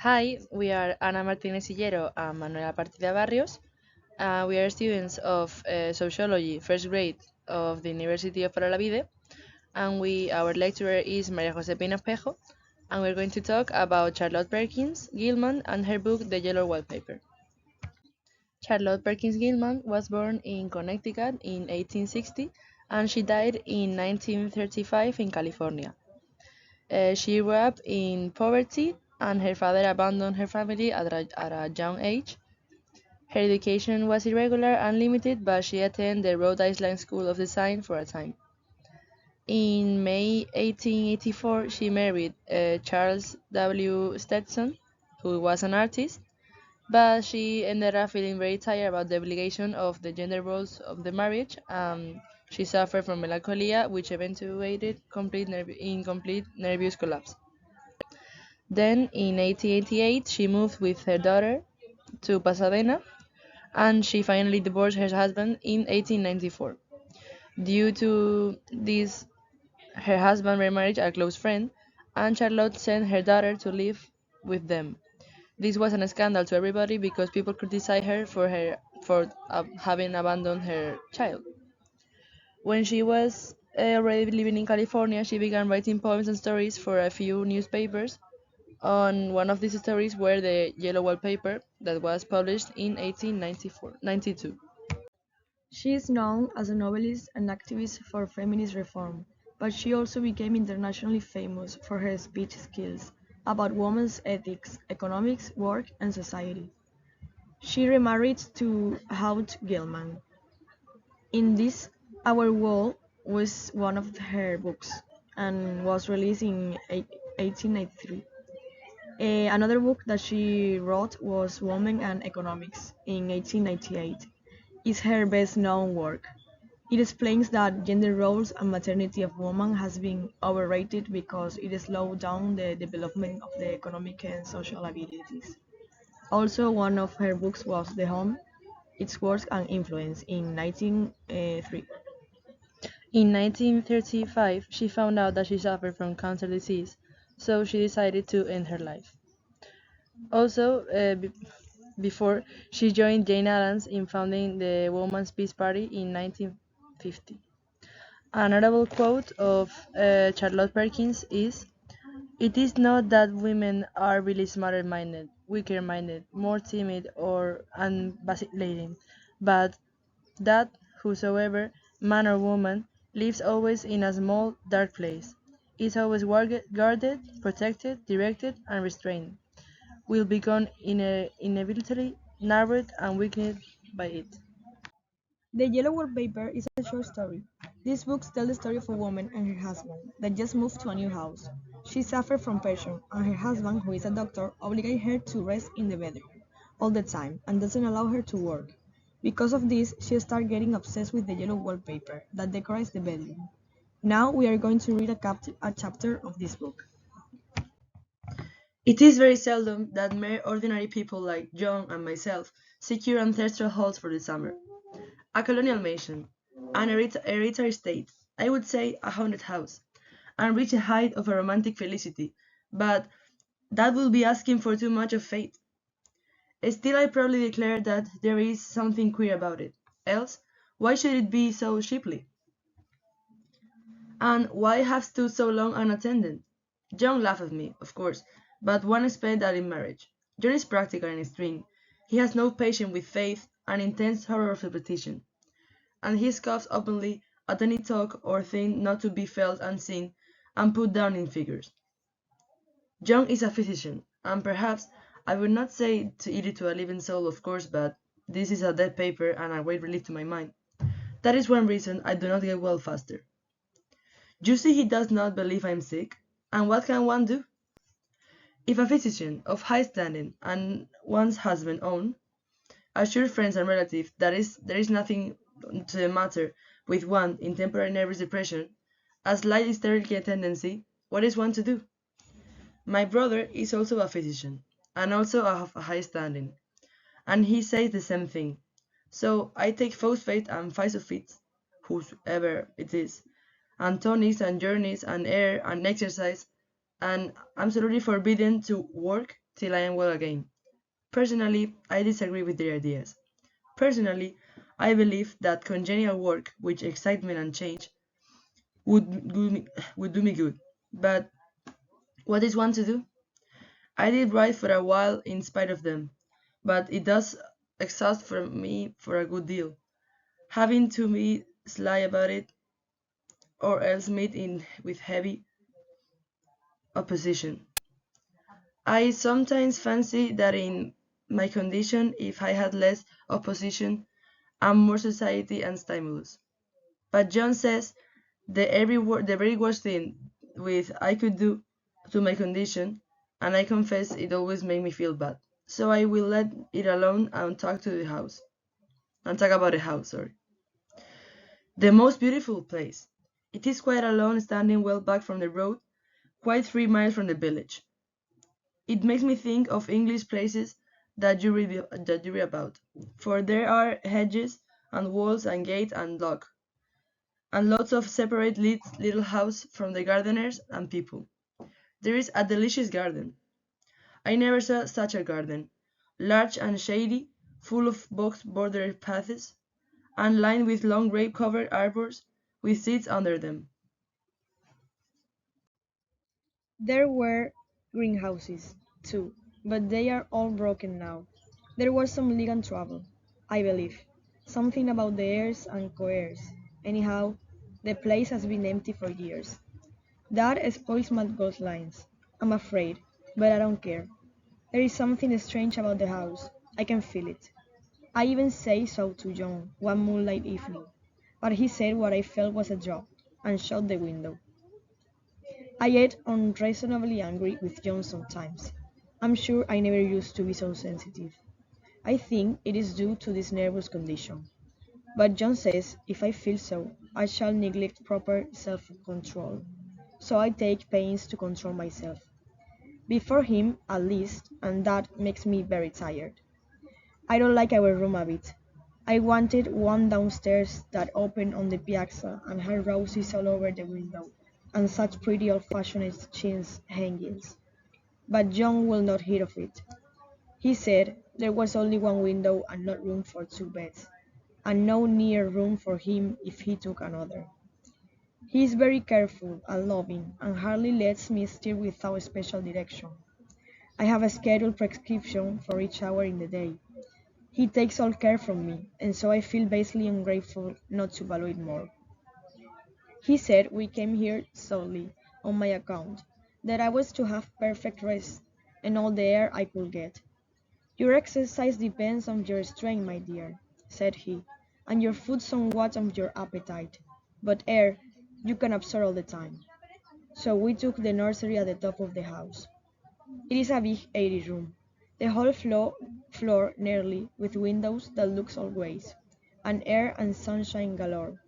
Hi, we are Ana Martinez Sillero and Manuela Partida Barrios. We are students of Sociology, first grade of the University of Valladolid, and our lecturer is María José Pina Espejo, and we're going to talk about Charlotte Perkins Gilman and her book The Yellow Wallpaper. Charlotte Perkins Gilman was born in Connecticut in 1860, and she died in 1935 in California. She grew up in poverty, and her father abandoned her family at a young age. Her education was irregular and limited, but she attended the Rhode Island School of Design for a time. In May 1884, she married Charles W. Stetson, who was an artist, but she ended up feeling very tired about the obligation of the gender roles of the marriage. She suffered from melancholia, which eventuated in complete nervous collapse. Then, in 1888, she moved with her daughter to Pasadena, and she finally divorced her husband in 1894. Due to this, her husband remarried a close friend, and Charlotte sent her daughter to live with them. This was a scandal to everybody because people criticized her for having abandoned her child. When she was already living in California, she began writing poems and stories for a few newspapers. On one of these stories were the Yellow Wallpaper that was published in 1892. She is known as a novelist and activist for feminist reform, but she also became internationally famous for her speech skills about women's ethics, economics, work, and society. She remarried to Haut Gilman. In this, Our Wall was one of her books and was released in 1893. Another book that she wrote was Women and Economics in 1898. It's her best known work. It explains that gender roles and maternity of women has been overrated because it slowed down the development of the economic and social abilities. Also, one of her books was The Home, Its Work and Influence in 1903. In 1935, she found out that she suffered from cancer disease, so she decided to end her life. Also, before, she joined Jane Addams in founding the Women's Peace Party in 1950. A notable quote of Charlotte Perkins is, "It is not that women are really smarter-minded, weaker-minded, more timid and vacillating, but that whosoever, man or woman, lives always in a small, dark place, is always guarded, protected, directed, and restrained, will become inevitably narrowed and weakened by it." The Yellow Wallpaper is a short story. These books tell the story of a woman and her husband that just moved to a new house. She suffered from passion, and her husband, who is a doctor, obligates her to rest in the bedroom all the time and doesn't allow her to work. Because of this, she starts getting obsessed with the yellow wallpaper that decorates the bedroom. Now we are going to read a chapter of this book. It is very seldom that mere ordinary people like John and myself secure ancestral halls for the summer. A colonial mansion, an hereditary estate, I would say a haunted house, and reach the height of a romantic felicity, but that would be asking for too much of fate. Still, I proudly declare that there is something queer about it. Else, why should it be so cheaply? And why have stood so long unattended? John laughed at me, of course, but one expects that in marriage. John is practical and extreme. He has no patience with faith and intense horror of repetition, and he scoffs openly at any talk or thing not to be felt and seen and put down in figures. John is a physician, and perhaps I would not say to eat it to a living soul, of course, but this is a dead paper and a great relief to my mind. That is one reason I do not get well faster. You see, he does not believe I am sick, and what can one do? If a physician of high standing and one's husband own, assure friends and relatives that there is nothing to the matter with one in temporary nervous depression, a slight hysterical tendency, what is one to do? My brother is also a physician, and also of a high standing, and he says the same thing. So I take phosphate and physophytes, whoever it is, and tonics and journeys and air and exercise, and absolutely forbidden to work till I am well again. Personally, I disagree with their ideas. Personally, I believe that congenial work, with excitement and change, would do me good. But what is one to do? I did write for a while in spite of them, but it does exhaust for me for a good deal. Having to be sly about it, or else meet in with heavy opposition. I sometimes fancy that in my condition, if I had less opposition and more society and stimulus. But John says the very worst thing with I could do to my condition, and I confess it always made me feel bad. So I will let it alone and talk about the house. Sorry, the most beautiful place. It is quite alone, standing well back from the road, quite 3 miles from the village. It makes me think of English places that you read about, for there are hedges and walls and gate and lock, and lots of separate little house from the gardeners and people. There is a delicious garden. I never saw such a garden, large and shady, full of box-bordered paths, and lined with long grape-covered arbors with seats under them. There were greenhouses, too, but they are all broken now. There was some legal trouble, I believe. Something about the heirs and co-heirs. Anyhow, the place has been empty for years. That spoils my gold lines, I'm afraid, but I don't care. There is something strange about the house. I can feel it. I even say so to John one moonlight evening, but he said what I felt was a joke, and shut the window. I get unreasonably angry with John sometimes. I'm sure I never used to be so sensitive. I think it is due to this nervous condition. But John says if I feel so, I shall neglect proper self-control. So I take pains to control myself. Before him, at least, and that makes me very tired. I don't like our room a bit. I wanted one downstairs that opened on the piazza and had roses all over the window, and such pretty old-fashioned chintz hangings. But John will not hear of it. He said there was only one window and not room for two beds, and no near room for him if he took another. He is very careful and loving, and hardly lets me steer without special direction. I have a scheduled prescription for each hour in the day. He takes all care from me, and so I feel basely ungrateful not to value it more. He said we came here solely on my account, that I was to have perfect rest and all the air I could get. Your exercise depends on your strength, my dear, said he, and your food somewhat on your appetite, but air you can absorb all the time. So we took the nursery at the top of the house. It is a big airy room, the whole floor nearly, with windows that looks all ways, and air and sunshine galore.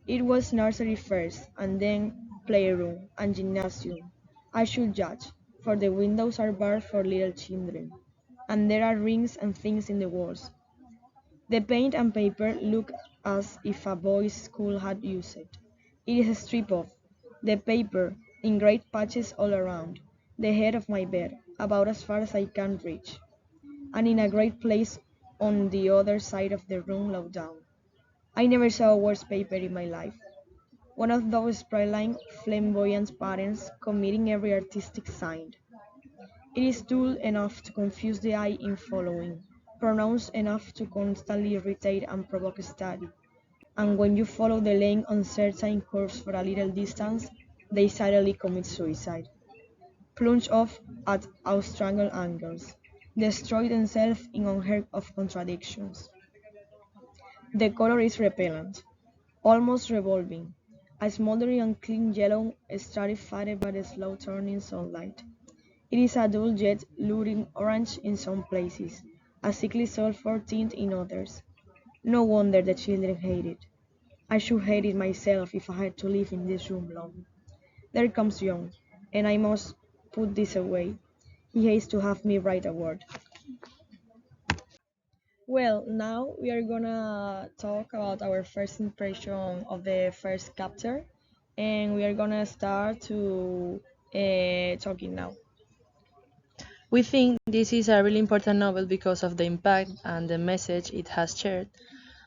It was nursery first, and then playroom and gymnasium, I should judge, for the windows are barred for little children, and there are rings and things in the walls. The paint and paper look as if a boys' school had used it. It is stripped off, the paper, in great patches all around, the head of my bed, about as far as I can reach, and in a great place on the other side of the room low down. I never saw a worse paper in my life. One of those sprawling, flamboyant patterns committing every artistic sign. It is dull enough to confuse the eye in following, pronounced enough to constantly irritate and provoke study, and when you follow the lane uncertain curves for a little distance, they silently commit suicide, plunge off at outstrangled angles, destroy themselves in unheard of contradictions. The color is repellent, almost revolving, a smoldering and clean yellow stratified by the slow turning sunlight. It is a dull yet lurid orange in some places, a sickly sulphur tint in others. No wonder the children hate it. I should hate it myself if I had to live in this room long. There comes John, and I must put this away. He hates to have me write a word. Well, now we are gonna talk about our first impression of the first chapter, and we are gonna start to talking now. We think this is a really important novel because of the impact and the message it has shared.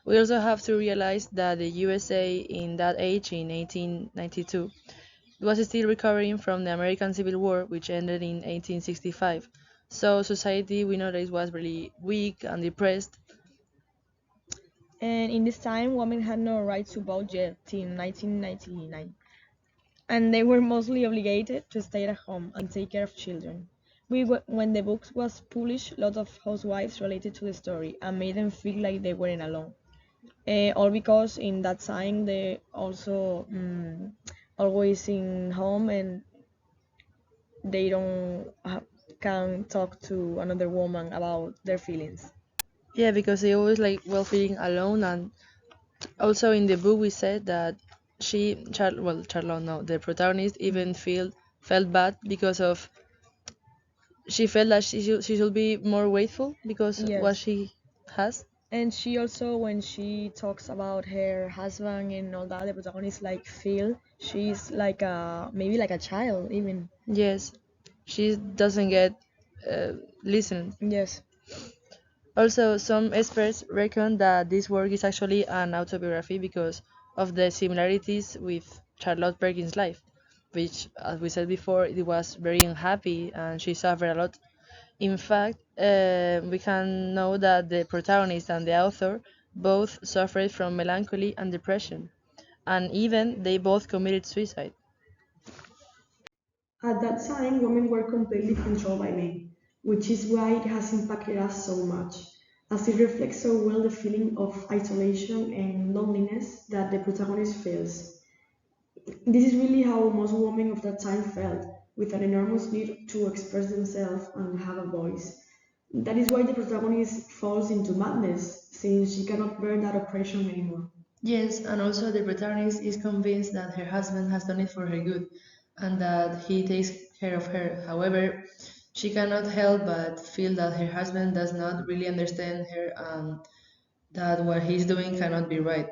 We also have to realize that the USA in that age, in 1892, was still recovering from the American Civil War, which ended in 1865. So society we noticed was really weak and depressed. And in this time, women had no right to vote yet till 1999, and they were mostly obligated to stay at home and take care of children. When the book was published, lots of housewives related to the story and made them feel like they weren't alone. All because in that time they also always in home and they don't can talk to another woman about their feelings. Yeah, because they always like well feeling alone, and also in the book we said that Charlotte, no, the protagonist even felt bad because of she felt that she should be more grateful because what Yes. she has. And she also, when she talks about her husband and all that, the protagonist like feel she's like a maybe like a child even. Yes, she doesn't get uh, listened. Yes. Also, some experts reckon that this work is actually an autobiography because of the similarities with Charlotte Perkins' life, which, as we said before, it was very unhappy and she suffered a lot. In fact, we can know that the protagonist and the author both suffered from melancholy and depression, and even they both committed suicide. At that time, women were completely controlled by men, which is why it has impacted us so much, as it reflects so well the feeling of isolation and loneliness that the protagonist feels. This is really how most women of that time felt, with an enormous need to express themselves and have a voice. That is why the protagonist falls into madness, since she cannot bear that oppression anymore. Yes, and also the protagonist is convinced that her husband has done it for her good and that he takes care of her. However, she cannot help but feel that her husband does not really understand her and that what he's doing cannot be right.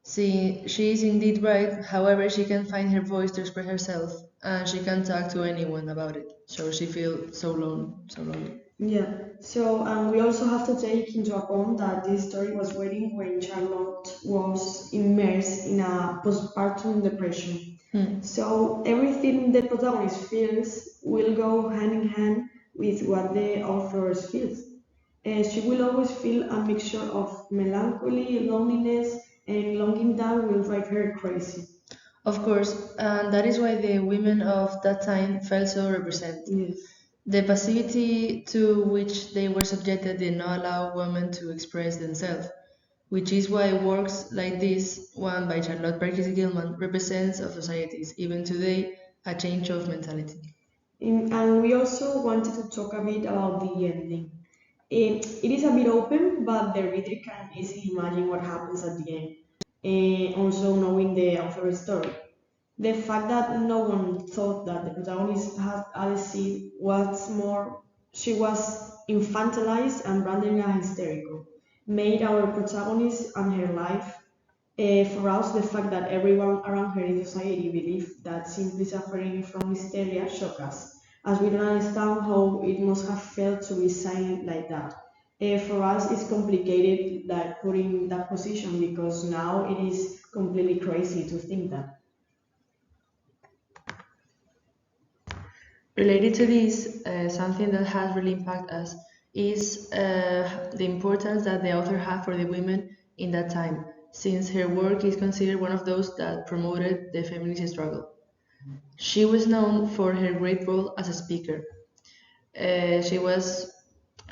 She is indeed right, however, she can find her voice to express herself and she can't talk to anyone about it. So she feels so lonely, so lonely. Yeah, so we also have to take into account that this story was written when Charlotte was immersed in a postpartum depression. Hmm. So everything the protagonist feels will go hand in hand with what the author feels. She will always feel a mixture of melancholy, loneliness, and longing that will drive her crazy. Of course, and that is why the women of that time felt so represented. Yes. The passivity to which they were subjected did not allow women to express themselves, which is why works like this, one by Charlotte Perkins Gilman, represents of societies, even today, a change of mentality. And we also wanted to talk a bit about the ending. It is a bit open, but the reader can easily imagine what happens at the end. Also, knowing the author's story. The fact that no one thought that the protagonist had Alice was more, she was infantilized and branded as hysterical, made our protagonist and her life. For us, the fact that everyone around her in society believed that simply suffering from hysteria shocked us, as we don't understand how it must have felt to be silent like that. For us, it's complicated like putting in that position because now it is completely crazy to think that. Related to this, something that has really impacted us is the importance that the author had for the women in that time, since her work is considered one of those that promoted the feminist struggle. She was known for her great role as a speaker. She was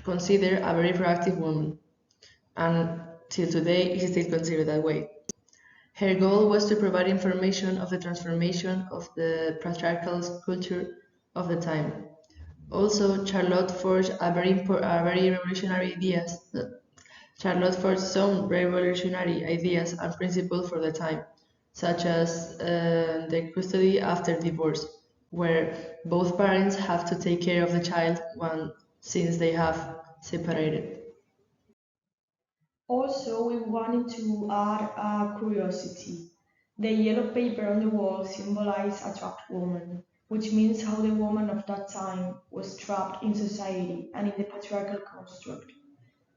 considered a very proactive woman, and till today is still considered that way. Her goal was to provide information of the transformation of the patriarchal culture of the time. Also, a very revolutionary ideas. Charlotte forged some revolutionary ideas and principles for the time, such as the custody after divorce, where both parents have to take care of the child since they have separated. Also, we wanted to add a curiosity. The yellow paper on the wall symbolized a trapped woman, which means how the woman of that time was trapped in society and in the patriarchal construct.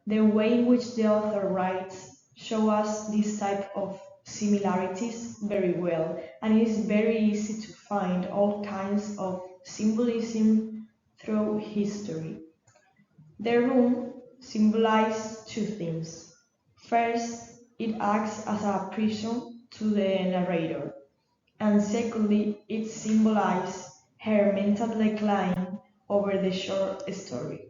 The way in which the author writes show us this type of similarities very well, and it is very easy to find all kinds of symbolism through history. The room symbolizes two things. First, it acts as a prison to the narrator, and secondly, it symbolizes her mental decline over the short story.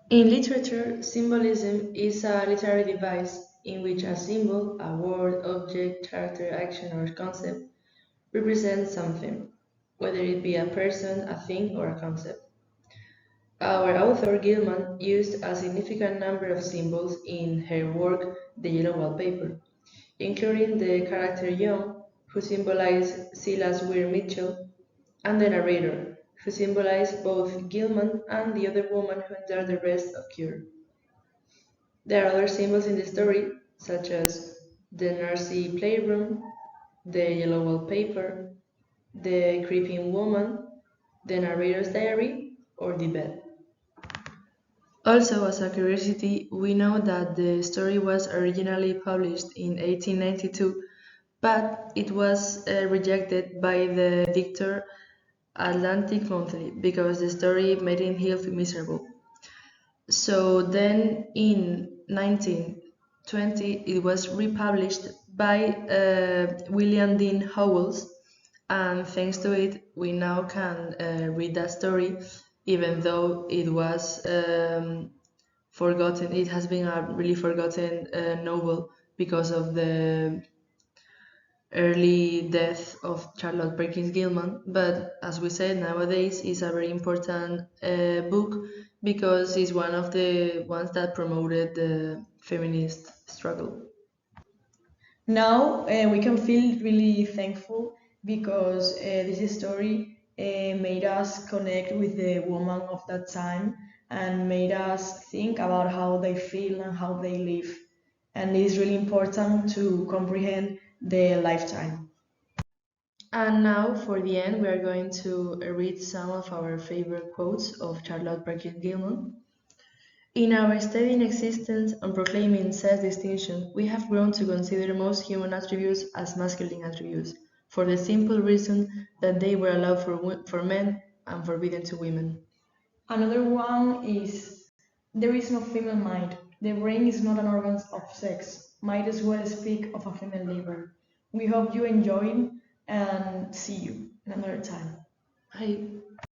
In literature, symbolism is a literary device in which a symbol, a word, object, character, action, or concept represents something, whether it be a person, a thing, or a concept. Our author Gilman used a significant number of symbols in her work The Yellow Wallpaper, including the character Young, who symbolized Silas Weir Mitchell, and the narrator, who symbolized both Gilman and the other woman who endured the rest of Cure. There are other symbols in the story, such as the nursery playroom, the yellow wallpaper, the creeping woman, the narrator's diary, or the bed. Also, as a curiosity, we know that the story was originally published in 1892, but it was rejected by the editor Atlantic Monthly because the story made him feel miserable. So then in 1920 it was republished by William Dean Howells, and thanks to it we now can read that story, even though it was forgotten. It has been a really forgotten novel because of the early death of Charlotte Perkins Gilman, but as we said, nowadays is a very important book because it's one of the ones that promoted the feminist struggle. Now we can feel really thankful because this story made us connect with the woman of that time and made us think about how they feel and how they live. And it is really important to comprehend their lifetime. And now, for the end, we are going to read some of our favorite quotes of Charlotte Perkins Gilman. In our steady existence and proclaiming such distinction, we have grown to consider most human attributes as masculine attributes, for the simple reason that they were allowed for men and forbidden to women. Another one is there is no female mind. The brain is not an organ of sex. Might as well speak of a female liver. We hope you enjoy and see you another time. Bye.